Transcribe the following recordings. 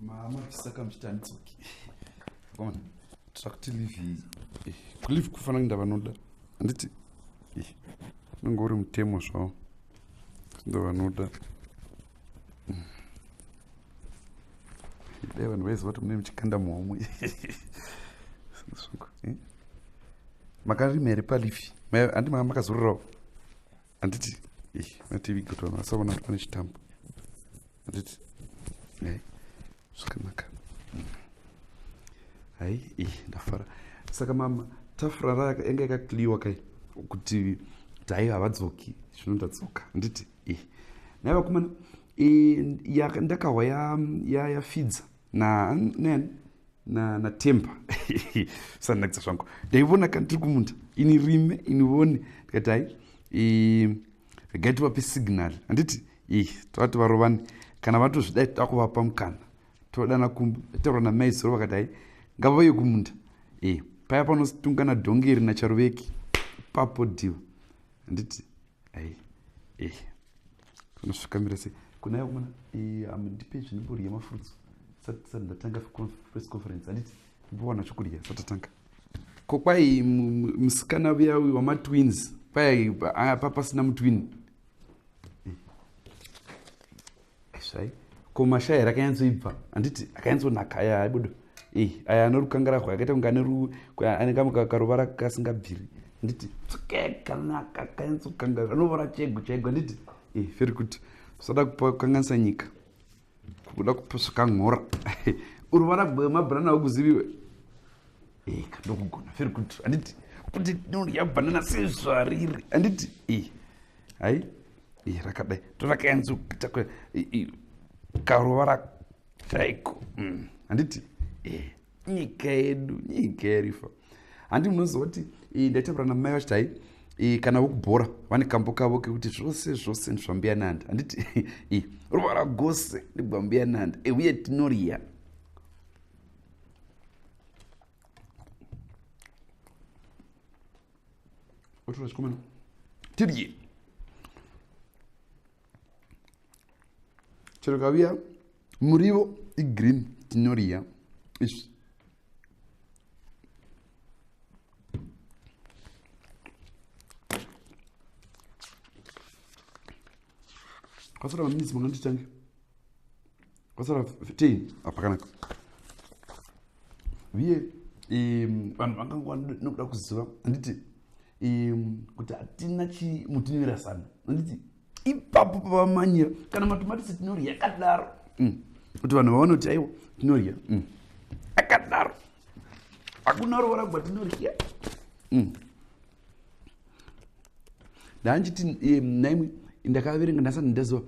mama tisaka mchitanditsoki kona tirakuti livi kulivi kufana ndava noda handiti unenge uri mutemo zvavo ndava noda dai vanhu vaiziva kuti mune muchikanda muhomwe makarima here palivi handi maa makazororavo handiti mativiga kuti vanhu vasaona kuti pane chitambo handiti zvakanaka hai ndafara saka mama tafura yanga yakakliwa kai kuti dhai havadzoki zvino ndadzoka handiti naivakomana ndakahwa yafidza natemba sanakisa zvangu ndaivona kana tiri kumunda ini rime inivone ndikati hai regai tivape signal handiti tavati varovani kana vatozvidai takuvapa mukana todana kumba taura namaizoro vakati hai ngavauye kumunda paya panositungana dhongeri nacharuveki papo dhiva handiti hai unosvikamira sei kunayo kumana ndipe zvinimborya mafurutsu sati ndatanga press conference handiti mbowana chokudya satatanga kokwai musikana uya wamatwins kwai papasina mutwini zvai komashaya rakanyatsoibva handiti akanyatsonaka aya aibudo aya anorukangara rwakaita kunge ane karuvara kasingabviri handiti tsukekanaka kanyatsokangara anovara chego chaigo handiti very good usada kukanganisa nyika kuda kupusvakanhora uruvara rwemabanana ukuziviwe kandokugona very good handiti kuti norya banana sezvariri handiti hai rakadai torakanyatsokuita karuvara chaiko handiti nyika yedu nyika yarifa handi munoziva kuti ndaitaura namai vachiti hai kana vokubhora vane kambo kavo kekuti zvose ndezvambuya Nehanda handiti ruvara gose ndegwambuya Nehanda uye tinorya otora chikomana tirye chero kaviya murivo igreen tinorya izvi kwasara maminitsi manganditange kwasara 10 apakanaka viye vanhu vangangwa nokuda kuziva handiti kuti hatina chimutinwira sana handiti ipapo pavamanyira kana matomatisi tinorya akadaro kuti vanhu vaone kuti aiwa tinorya akadaro hakuna ruvara gwatinorya ndaanjiti naimwe ndakaverenga ndasati ndaziva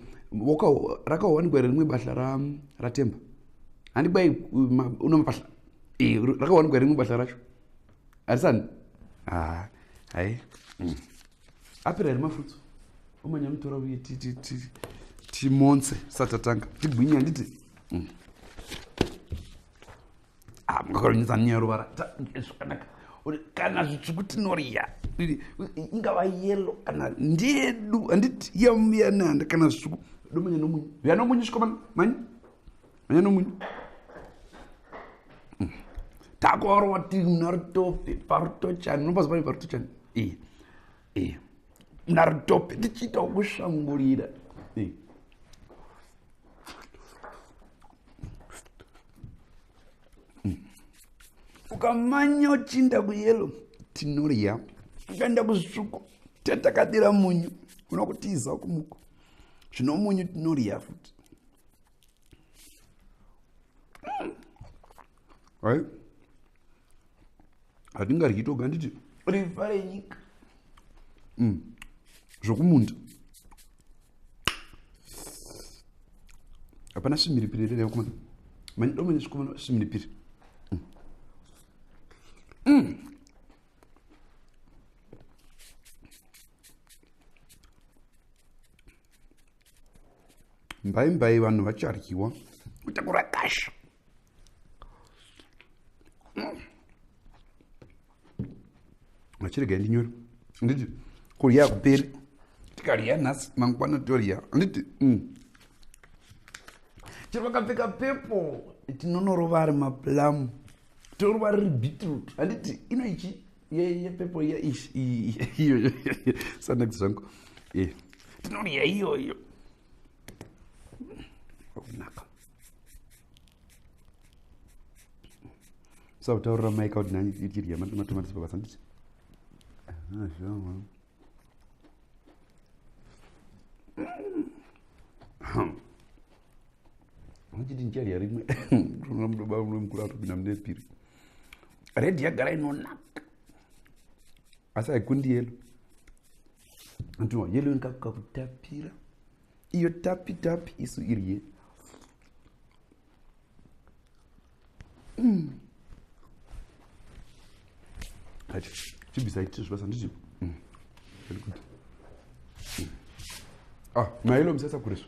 rakawanikwa here rimwe basa ratemba handi kwai una mabasa rakawanikwa here rimwe basa racho harisani hai apira here mafurutsu umanya mutora uye timonse satatanga tigwinya handiti mungakaronesa nyaya ruvara zvakanaka kana zvitsvuku tinorya ingava yellow kana ndedu handiti yambuya Nehanda kana zvitsvuku domanya nomunyu vya nomunyu svikomana manya nomunyu takwarwa tinaritope parutochani nopazi pane parutochani naritope tichiitawo kushangurira ukamanya uchinda kuyelo tinorya ukaenda kuzvitsvuku tatakadira munyu unokutiza kumuko zvino munyu tinorya futi hai hatingaryi toga nditi rifa renyika zvokumunda hapana svimiripiri rere yakomana manyidomanya zvikomana svimiripiri mbai vanhu vacharyiwa kutakura kasha vachiregai ndinyore nditi kurya hakuperi tikarya nhasi mangwana torya handiti chero vakapfeka pepo tinonorova ari maplum torova riri beetroot handiti ino ichi yepepo iyo sanakti zvangu tinorya iyoyo akunaka sautaurira maika kuti nani ichirya matomatisi pabasa handiti achiti ncharya rimwe mudoba mukuru atopinda mune piri redhi yagara inonaka asi haikundi yelo antiwa yelo inkakutapira iyo tapi isu iriye ati chibisaiti zvibasa nditi maYellow musasa kureso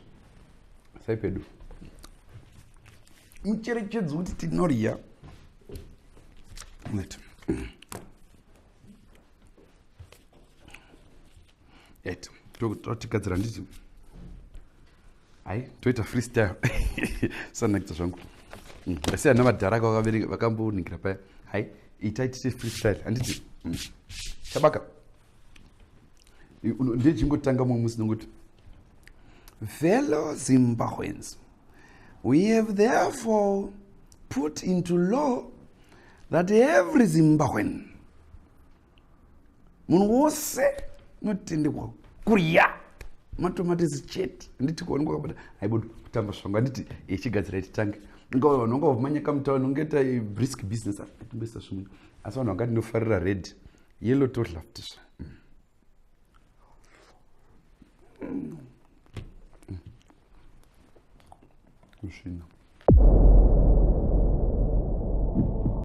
saipedu mucherechedzo kuti tinorya totigadzira nditi hai toita freestyle sanakita zvangu asi hana madhara vakamboningira paya hai itai tite freestyle handiti chabaka ndechingotanga mumwe musi nongoti fellow Zimbabweans, we have therefore put into law that every Zimbabwean munhu wose notendekwa kurya matomatisi chete handiti kuonekwa kabata haibodi kutamba zvangu handiti chigadzira titange vanhu vanga vamanyaka mutauni ungaita brisk business atimboisa zvimwe asi vanhu vanga ndinofarira red yellow todlafutisva zvino